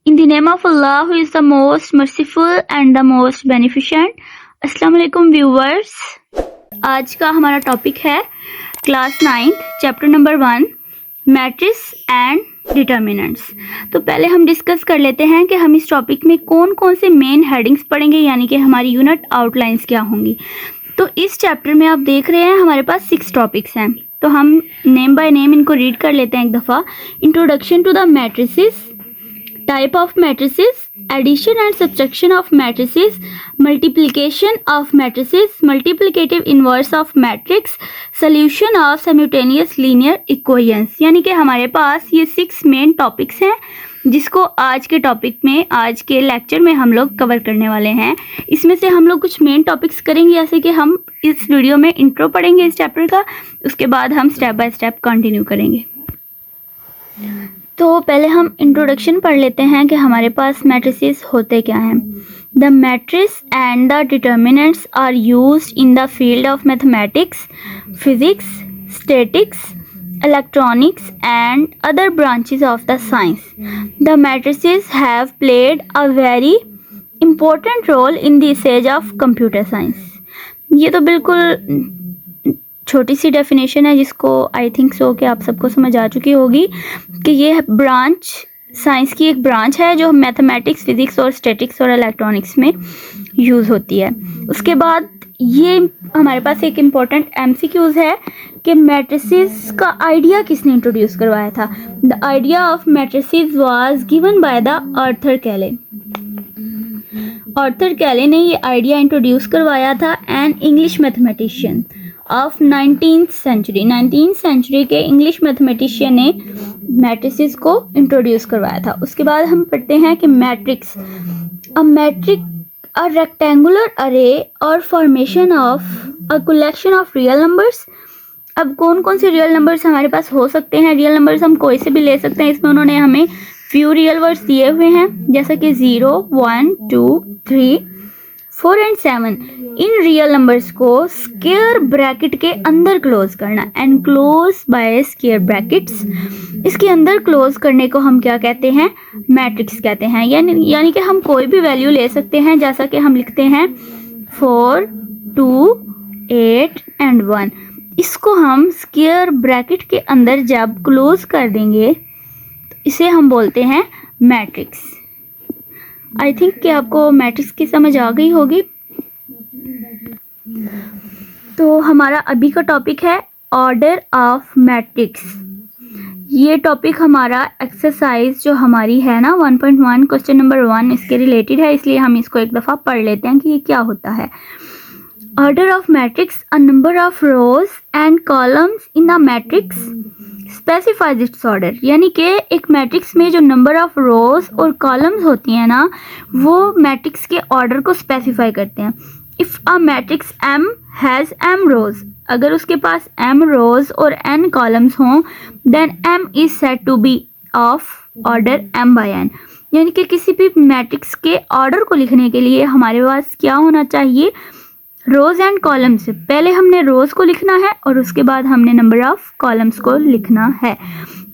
In the name of Allah, who is the most merciful and the most beneficent. अस्सलाम वालेकुम viewers, आज का हमारा टॉपिक है class 9 chapter number 1 matrix and determinants. तो पहले हम डिस्कस कर लेते हैं कि हम इस टॉपिक में कौन कौन से मेन हेडिंग्स पढ़ेंगे, यानी कि हमारी यूनिट आउटलाइंस क्या होंगी। तो इस चैप्टर में आप देख रहे हैं हमारे पास 6 टॉपिक्स हैं, तो हम नेम बाय नेम इनको रीड कर लेते हैं एक दफ़ा। Introduction to the matrices, type of matrices, addition and subtraction of matrices, multiplication of matrices, multiplicative inverse of matrix, solution of simultaneous linear equations। यानी कि हमारे पास ये 6 मेन टॉपिक्स हैं जिसको आज के टॉपिक में, आज के लेक्चर में हम लोग कवर करने वाले हैं। इसमें से हम लोग कुछ मेन टॉपिक्स करेंगे, जैसे कि हम इस वीडियो में इंट्रो पढ़ेंगे इस चैप्टर का, उसके बाद हम स्टेप बाय स्टेप कंटिन्यू करेंगे। तो पहले हम इंट्रोडक्शन पढ़ लेते हैं कि हमारे पास मैट्रिसेस होते क्या हैं। The matrix and the determinants are used in the field of mathematics, physics, statics, electronics and other branches of the science. The matrices have played a very important role in the age of computer science. ये तो बिल्कुल छोटी सी definition है जिसको I think so कि आप सबको समझ आ चुकी होगी कि ये ब्रांच साइंस की एक ब्रांच है जो मैथमेटिक्स, फिजिक्स और स्टैटिक्स और इलेक्ट्रॉनिक्स में यूज़ होती है। उसके बाद ये हमारे पास एक इम्पॉर्टेंट एमसीक्यूज है कि मैट्रिसेस का आइडिया किसने इंट्रोड्यूस करवाया था। The idea of matrices was given by the Arthur Cayley. Arthur Cayley ने ये आइडिया इंट्रोड्यूस करवाया था, an English mathematician of 19th century के इंग्लिश मैथमेटिशियन ने मैट्रिसेस को इंट्रोड्यूस करवाया था। उसके बाद हम पढ़ते हैं कि matrix, a matric a rectangular array और formation of a collection of real numbers. अब कौन कौन से रियल नंबर्स हमारे पास हो सकते हैं? रियल नंबर्स हम कोई से भी ले सकते हैं। इसमें उन्होंने हमें फ्यू रियल वर्ड्स दिए हुए हैं, जैसा कि 0, 1, 2, 3, 4 एंड 7। इन रियल नंबर्स को स्क्वायर ब्रैकेट के अंदर क्लोज करना, एनक्लोज बाय स्क्वायर ब्रैकेट्स। इसके अंदर क्लोज करने को हम क्या कहते हैं? मैट्रिक्स कहते हैं। यानी कि हम कोई भी वैल्यू ले सकते हैं, जैसा कि हम लिखते हैं 4, 2, 8 एंड 1। इसको हम स्क्वायर ब्रैकेट के अंदर जब क्लोज कर देंगे तो इसे हम बोलते हैं मैट्रिक्स। आई थिंक कि आपको मैट्रिक्स की समझ आ गई होगी। तो हमारा अभी का टॉपिक है ऑर्डर ऑफ मैट्रिक्स। ये टॉपिक हमारा एक्सरसाइज जो हमारी है ना 1.1 क्वेश्चन नंबर 1 इसके रिलेटेड है, इसलिए हम इसको एक दफ़ा पढ़ लेते हैं कि ये क्या होता है। Order of matrix, a number of rose and columns in the matrix specifies it's order. यानी कि एक मैट्रिक्स में जो नंबर ऑफ रोज और कॉलम्स होती हैं ना, वो मैट्रिक्स के ऑर्डर को स्पेसिफाई करते हैं। If a matrix M has M rows, अगर उसके पास M रोज और N कॉलम्स हों, then M is said to be of order M by N। यानी कि किसी भी मैट्रिक्स के ऑर्डर को लिखने के लिए हमारे पास क्या होना चाहिए? रोज एंड कॉलम्स। पहले हमने रोज को लिखना है और उसके बाद हमने नंबर ऑफ कॉलम्स को लिखना है।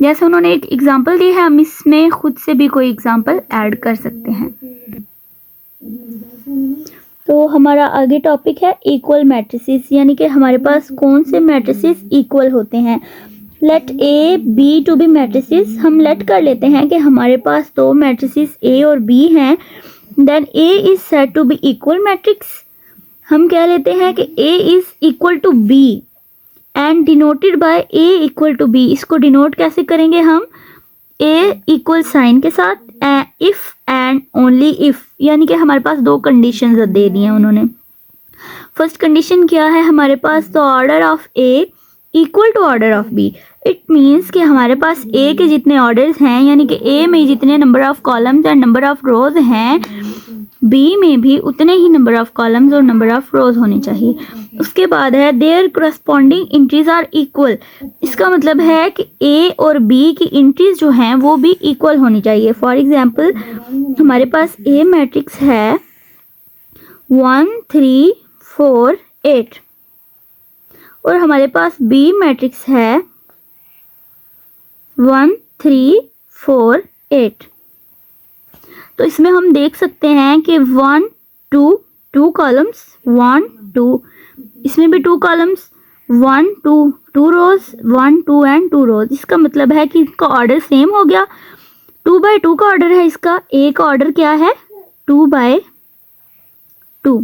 जैसे उन्होंने एक एग्जांपल दी है, हम इसमें खुद से भी कोई एग्जांपल ऐड कर सकते हैं। तो हमारा आगे टॉपिक है इक्वल मैट्रिसेस, यानी कि हमारे पास कौन से मैट्रिसेस इक्वल होते हैं। Let A B to be matrices. हम लेट कर लेते हैं कि हमारे पास दो मैट्रिसेस ए और बी हैं, then A is said to be equal matrix. हम कह लेते हैं कि A is equal to B and denoted by A equal to B। इसको डिनोट कैसे करेंगे हम? A इक्वल साइन के साथ, इफ एंड ओनली इफ। यानी कि हमारे पास दो कंडीशंस दे दी हैं उन्होंने। फर्स्ट कंडीशन क्या है हमारे पास? The order of A equal to order of B। It means कि हमारे पास A के जितने ऑर्डर्स हैं, यानी कि A में जितने number of columns and number of rows हैं, B में भी उतने ही नंबर ऑफ कॉलम्स और नंबर ऑफ रोज होनी चाहिए। उसके बाद है their corresponding entries are equal. इसका मतलब है कि A और B की इंट्रीज जो हैं वो भी इक्वल होनी चाहिए। फॉर एग्जांपल हमारे पास A मैट्रिक्स है 1, 3, 4, 8 और हमारे पास B मैट्रिक्स है 1, 3, 4, 8। तो इसमें हम देख सकते हैं कि 1 2 2 कॉलम्स 1 2, इसमें भी 2 कॉलम्स 1 2 2 रोज 1 2 एंड 2 रोज। इसका मतलब है कि इसका ऑर्डर सेम हो गया। 2 बाय 2 का ऑर्डर है इसका, ए का ऑर्डर क्या है 2 बाय 2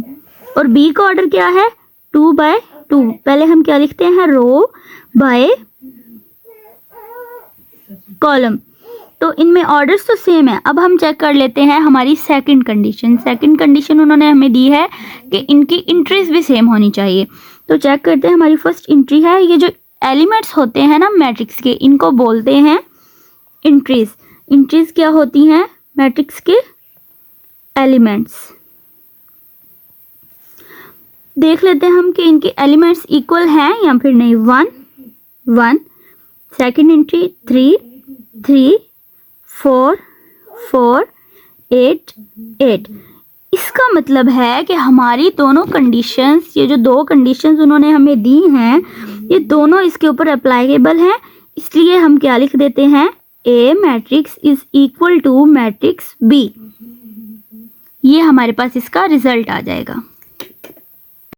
और बी का ऑर्डर क्या है 2 बाय 2। पहले हम क्या लिखते हैं रो बाय कॉलम, तो इनमें ऑर्डर्स तो सेम है। अब हम चेक कर लेते हैं हमारी सेकंड कंडीशन। सेकंड कंडीशन उन्होंने हमें दी है कि इनकी एंट्रीज भी सेम होनी चाहिए। तो चेक करते हैं, हमारी फर्स्ट एंट्री है, ये जो एलिमेंट्स होते हैं ना मैट्रिक्स के, इनको बोलते हैं एंट्रीज। एंट्रीज क्या होती हैं मैट्रिक्स के एलिमेंट्स। देख लेते हैं हम कि इनके एलिमेंट्स इक्वल हैं या फिर नहीं। 1 1, सेकंड एंट्री 3 3 4 4 8 8। इसका मतलब है कि हमारी दोनों कंडीशंस, ये जो 2 कंडीशंस उन्होंने हमें दी हैं, ये दोनों इसके ऊपर अप्लाइकेबल हैं। इसलिए हम क्या लिख देते हैं A matrix is equal to matrix B. ये हमारे पास इसका रिजल्ट आ जाएगा।